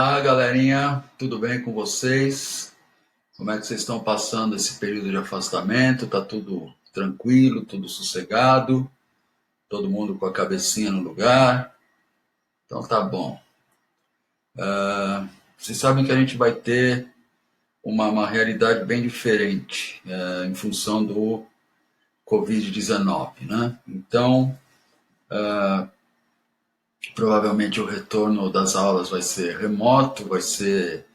Olá, galerinha, tudo bem com vocês? Como é que vocês estão passando esse período de afastamento? Tá tudo tranquilo, tudo sossegado? Todo mundo com a cabecinha no lugar? Então tá bom. Vocês sabem que a gente vai ter uma realidade bem diferente em função do Covid-19, né? Então, provavelmente o retorno das aulas vai ser remoto, vai ser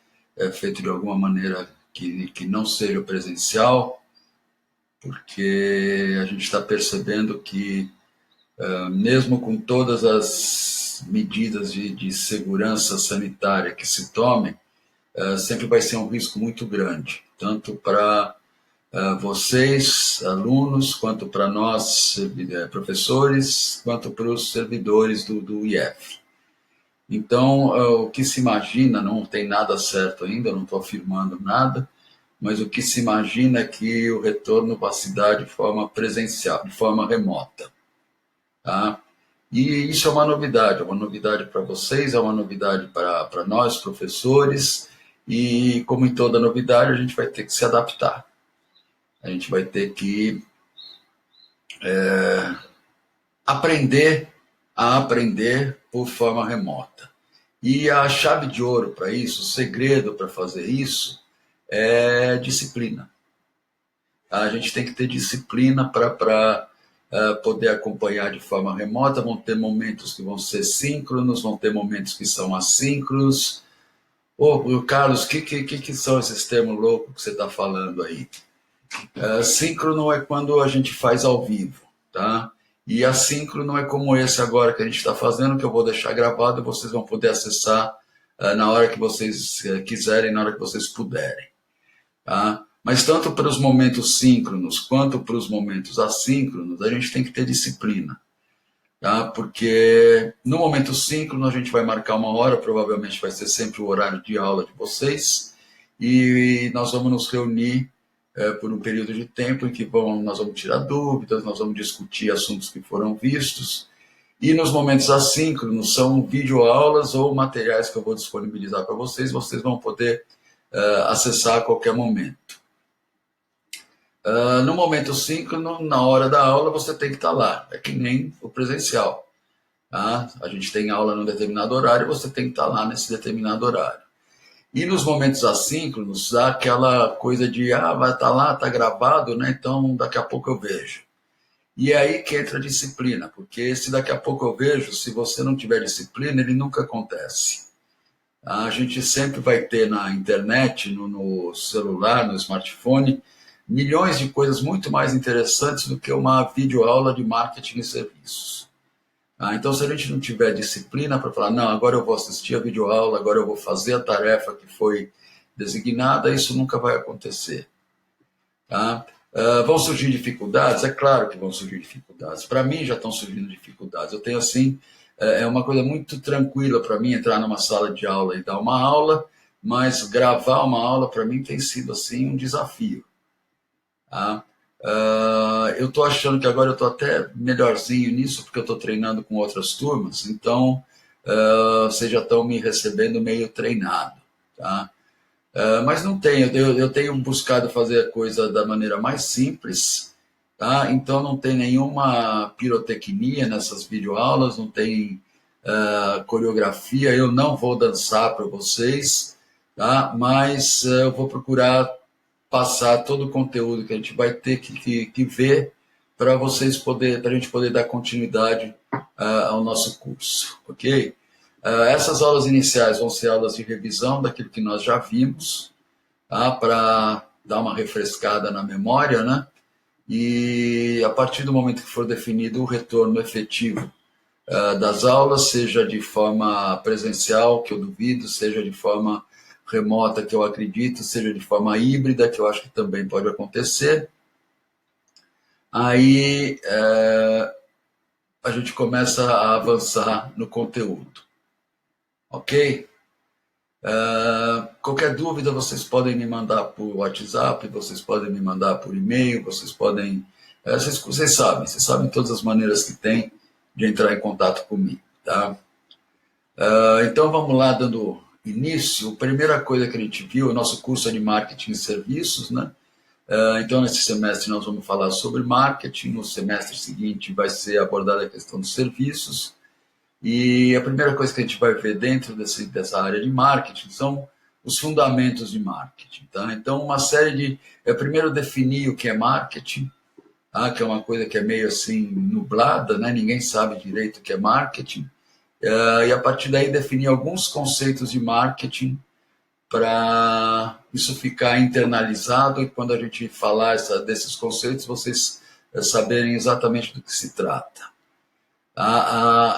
feito de alguma maneira que não seja presencial, porque a gente está percebendo que, mesmo com todas as medidas de segurança sanitária que se tomem, sempre vai ser um risco muito grande, tanto para vocês, alunos, quanto para nós, professores, quanto para os servidores do IF. Então, o que se imagina, não tem nada certo ainda, não estou afirmando nada, mas o que se imagina é que o retorno vai se dar de forma presencial, de forma remota. Tá? E isso é uma novidade para vocês, é uma novidade para nós, professores, e como em toda novidade, a gente vai ter que se adaptar. A gente vai ter que aprender a aprender por forma remota. E a chave de ouro para isso, o segredo para fazer isso, é disciplina. A gente tem que ter disciplina para poder acompanhar de forma remota. Vão ter momentos que vão ser síncronos, vão ter momentos que são assíncronos. Ô, Carlos, que são esses termos loucos que você está falando aí? Síncrono é quando a gente faz ao vivo, tá? E assíncrono é como esse agora que a gente está fazendo, que eu vou deixar gravado e vocês vão poder acessar na hora que vocês quiserem, na hora que vocês puderem. Tá? Mas tanto para os momentos síncronos quanto para os momentos assíncronos, a gente tem que ter disciplina. Tá? Porque no momento síncrono a gente vai marcar uma hora, provavelmente vai ser sempre o horário de aula de vocês, e nós vamos nos reunir por um período de tempo em que nós vamos tirar dúvidas, nós vamos discutir assuntos que foram vistos, e nos momentos assíncronos são videoaulas ou materiais que eu vou disponibilizar para vocês, vocês vão poder acessar a qualquer momento. No momento síncrono, na hora da aula, você tem que estar lá, é que nem o presencial. Tá? A gente tem aula num determinado horário, você tem que estar lá nesse determinado horário. E nos momentos assíncronos, dá aquela coisa de, vai estar lá, está gravado, né? Então daqui a pouco eu vejo. E é aí que entra a disciplina, porque se daqui a pouco eu vejo, se você não tiver disciplina, ele nunca acontece. A gente sempre vai ter na internet, no celular, no smartphone, milhões de coisas muito mais interessantes do que uma videoaula de marketing e serviços. Então, se a gente não tiver disciplina para falar, não, agora eu vou assistir a videoaula, agora eu vou fazer a tarefa que foi designada, isso nunca vai acontecer. Tá? Vão surgir dificuldades? É claro que vão surgir dificuldades. Para mim já estão surgindo dificuldades. Eu tenho assim, é uma coisa muito tranquila para mim entrar numa sala de aula e dar uma aula, mas gravar uma aula para mim tem sido assim um desafio. Tá? Eu estou achando que agora eu estou até melhorzinho nisso, porque eu estou treinando com outras turmas, então vocês já estão me recebendo meio treinado. Tá? Mas não tenho, eu tenho buscado fazer a coisa da maneira mais simples, tá? Então não tem nenhuma pirotecnia nessas videoaulas, não tem coreografia, eu não vou dançar para vocês, tá? Mas eu vou procurar passar todo o conteúdo que a gente vai ter que ver para vocês para a gente poder dar continuidade ao nosso curso, ok? Essas aulas iniciais vão ser aulas de revisão daquilo que nós já vimos, tá? Para dar uma refrescada na memória, né? E a partir do momento que for definido o retorno efetivo das aulas, seja de forma presencial, que eu duvido, seja de forma remota, que eu acredito, seja de forma híbrida, que eu acho que também pode acontecer, aí a gente começa a avançar no conteúdo. Ok? Qualquer dúvida vocês podem me mandar por WhatsApp, vocês podem me mandar por e-mail, vocês podem... vocês sabem todas as maneiras que tem de entrar em contato comigo. Tá? Então vamos lá, dando início, a primeira coisa que a gente viu, o nosso curso é de marketing e serviços, né? Então, nesse semestre nós vamos falar sobre marketing, no semestre seguinte vai ser abordada a questão dos serviços, e a primeira coisa que a gente vai ver dentro dessa área de marketing são os fundamentos de marketing. Tá? Então, uma série de... primeiro definir o que é marketing, que é uma coisa que é meio assim nublada, né? Ninguém sabe direito o que é marketing, e a partir daí definir alguns conceitos de marketing para isso ficar internalizado e quando a gente falar desses conceitos, vocês saberem exatamente do que se trata.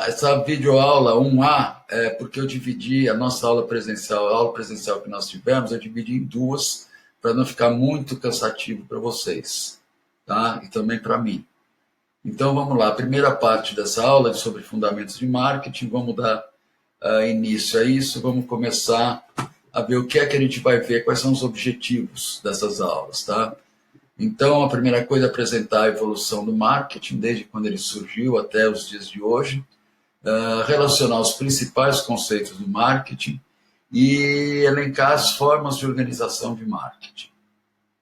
Essa videoaula 1A é porque eu dividi a nossa aula presencial que nós tivemos, eu dividi em duas para não ficar muito cansativo para vocês, tá? E também para mim. Então vamos lá, a primeira parte dessa aula é sobre fundamentos de marketing, vamos dar início a isso, vamos começar a ver o que é que a gente vai ver, quais são os objetivos dessas aulas, tá? Então, a primeira coisa é apresentar a evolução do marketing, desde quando ele surgiu até os dias de hoje, relacionar os principais conceitos do marketing e elencar as formas de organização de marketing,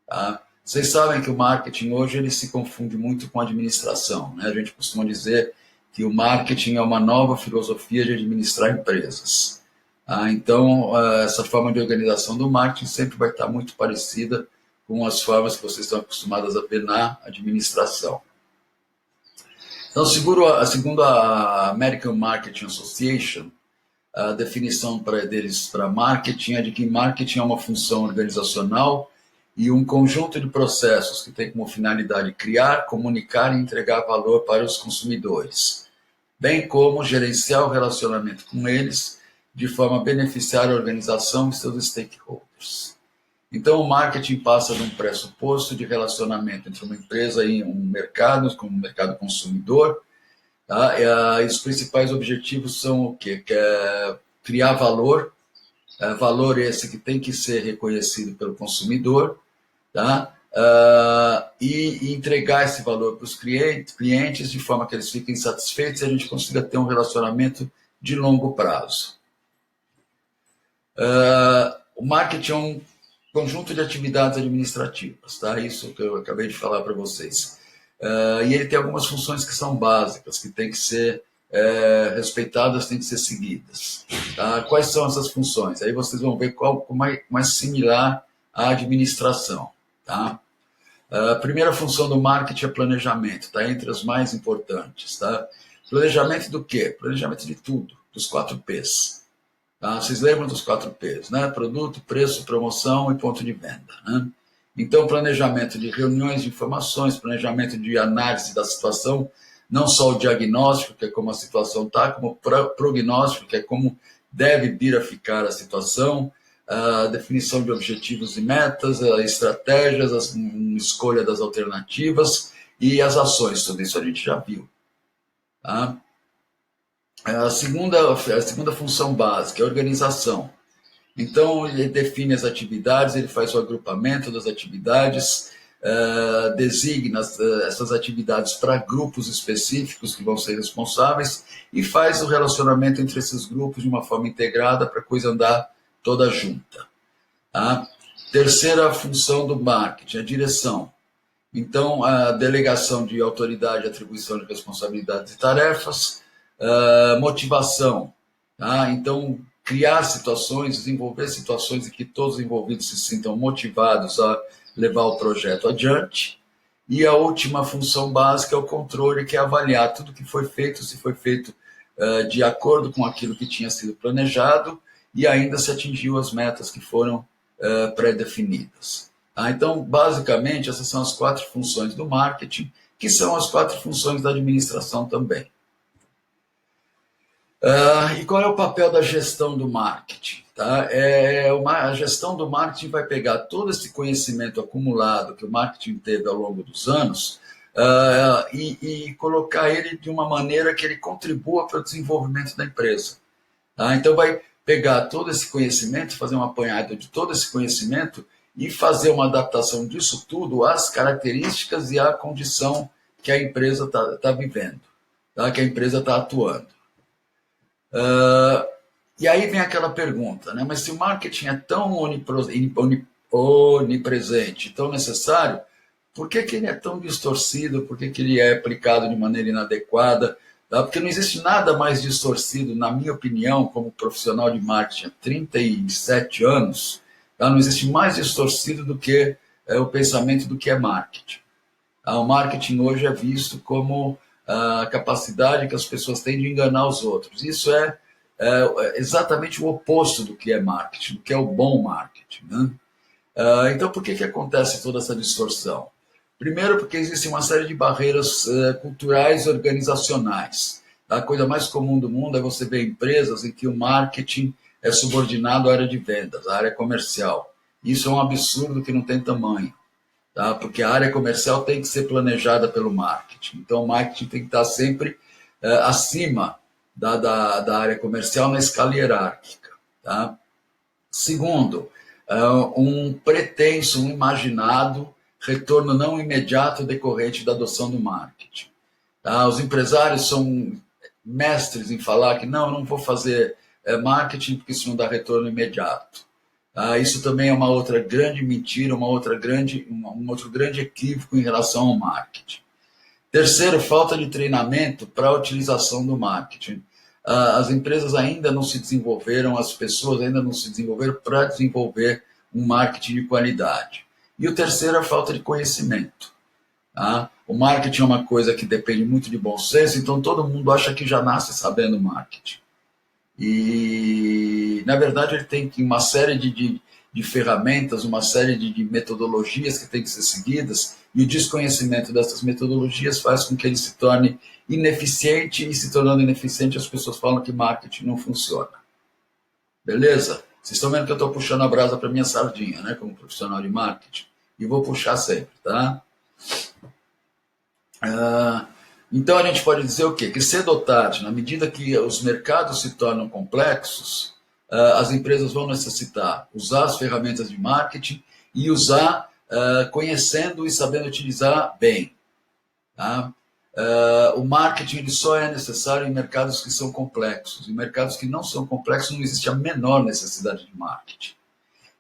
tá? Vocês sabem que o marketing hoje ele se confunde muito com a administração, né? A gente costuma dizer que o marketing é uma nova filosofia de administrar empresas. Então, essa forma de organização do marketing sempre vai estar muito parecida com as formas que vocês estão acostumados a ver na administração. Então, segundo a American Marketing Association, a definição deles para marketing é de que marketing é uma função organizacional e um conjunto de processos que tem como finalidade criar, comunicar e entregar valor para os consumidores, bem como gerenciar o relacionamento com eles de forma a beneficiar a organização e seus stakeholders. Então, o marketing passa de um pressuposto de relacionamento entre uma empresa e um mercado, como o mercado consumidor, tá? E os principais objetivos são o quê? Que é criar valor, valor esse que tem que ser reconhecido pelo consumidor, tá? E entregar esse valor para os clientes de forma que eles fiquem satisfeitos e a gente consiga ter um relacionamento de longo prazo. O marketing é um conjunto de atividades administrativas, tá? Isso que eu acabei de falar para vocês. E ele tem algumas funções que são básicas, que têm que ser respeitadas, têm que ser seguidas. Tá? Quais são essas funções? Aí vocês vão ver como é similar à administração. Tá? A primeira função do marketing é planejamento, tá? Entre as mais importantes. Tá? Planejamento do quê? Planejamento de tudo, dos 4 P's. Tá? Vocês lembram dos 4 P's, né? Produto, preço, promoção e ponto de venda. Né? Então, planejamento de reuniões de informações, planejamento de análise da situação, não só o diagnóstico, que é como a situação está, como o prognóstico, que é como deve vir a ficar a situação, a definição de objetivos e metas, estratégias, a escolha das alternativas e as ações. Tudo isso a gente já viu. Tá? A segunda função básica é a organização. Então, ele define as atividades, ele faz o agrupamento das atividades, designa essas atividades para grupos específicos que vão ser responsáveis e faz o relacionamento entre esses grupos de uma forma integrada para a coisa andar toda junta. Tá? Terceira função do marketing, a direção. Então, a delegação de autoridade, atribuição de responsabilidades e tarefas, motivação. Tá? Então, criar situações, desenvolver situações em que todos os envolvidos se sintam motivados a levar o projeto adiante. E a última função básica é o controle, que é avaliar tudo que foi feito, se foi feito de acordo com aquilo que tinha sido planejado e ainda se atingiu as metas que foram pré-definidas. Tá? Então, basicamente, essas são as 4 funções do marketing, que são as 4 funções da administração também. E qual é o papel da gestão do marketing? Tá? A gestão do marketing vai pegar todo esse conhecimento acumulado que o marketing teve ao longo dos anos e colocar ele de uma maneira que ele contribua para o desenvolvimento da empresa. Tá? Então, vai pegar todo esse conhecimento, fazer um apanhado de todo esse conhecimento e fazer uma adaptação disso tudo às características e à condição que a empresa está vivendo, tá? Que a empresa está atuando. E aí vem aquela pergunta, né? Mas se o marketing é tão onipresente, tão necessário, por que, que ele é tão distorcido? Por que, que ele é aplicado de maneira inadequada? Tá? Porque não existe nada mais distorcido, na minha opinião, como profissional de marketing há 37 anos, tá? Não existe mais distorcido do que o pensamento do que é marketing. Tá? O marketing hoje é visto como a capacidade que as pessoas têm de enganar os outros. Isso é exatamente o oposto do que é marketing, do que é o bom marketing. Né? Então, por que acontece toda essa distorção? Primeiro, porque existe uma série de barreiras culturais e organizacionais. A coisa mais comum do mundo é você ver empresas em que o marketing é subordinado à área de vendas, à área comercial. Isso é um absurdo que não tem tamanho, tá? Porque a área comercial tem que ser planejada pelo marketing. Então, o marketing tem que estar sempre acima da área comercial na escala hierárquica. Tá? Segundo, um pretenso, um imaginado retorno não imediato decorrente da adoção do marketing. Tá? Os empresários são mestres em falar que não, eu não vou fazer marketing porque isso não dá retorno imediato. Tá? Isso também é uma outra grande mentira, um outro grande equívoco em relação ao marketing. Terceiro, falta de treinamento para a utilização do marketing. As empresas ainda não se desenvolveram, as pessoas ainda não se desenvolveram para desenvolver um marketing de qualidade. E o terceiro é a falta de conhecimento. Tá? O marketing é uma coisa que depende muito de bom senso, então todo mundo acha que já nasce sabendo marketing. E, na verdade, ele tem uma série de ferramentas, uma série de metodologias que têm que ser seguidas, e o desconhecimento dessas metodologias faz com que ele se torne ineficiente, e se tornando ineficiente, as pessoas falam que marketing não funciona. Beleza? Vocês estão vendo que eu estou puxando a brasa para minha sardinha, né, como profissional de marketing, e vou puxar sempre, tá? Então a gente pode dizer o quê? Que cedo ou tarde, na medida que os mercados se tornam complexos, as empresas vão necessitar usar as ferramentas de marketing e usar conhecendo e sabendo utilizar bem. Tá? O marketing ele só é necessário em mercados que são complexos. Em mercados que não são complexos não existe a menor necessidade de marketing.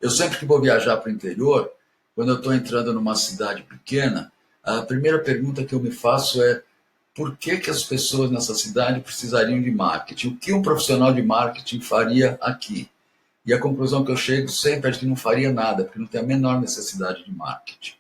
Eu sempre que vou viajar para o interior, quando eu estou entrando numa cidade pequena, a primeira pergunta que eu me faço é: por que as pessoas nessa cidade precisariam de marketing? O que um profissional de marketing faria aqui? E a conclusão que eu chego sempre é que não faria nada, porque não tem a menor necessidade de marketing.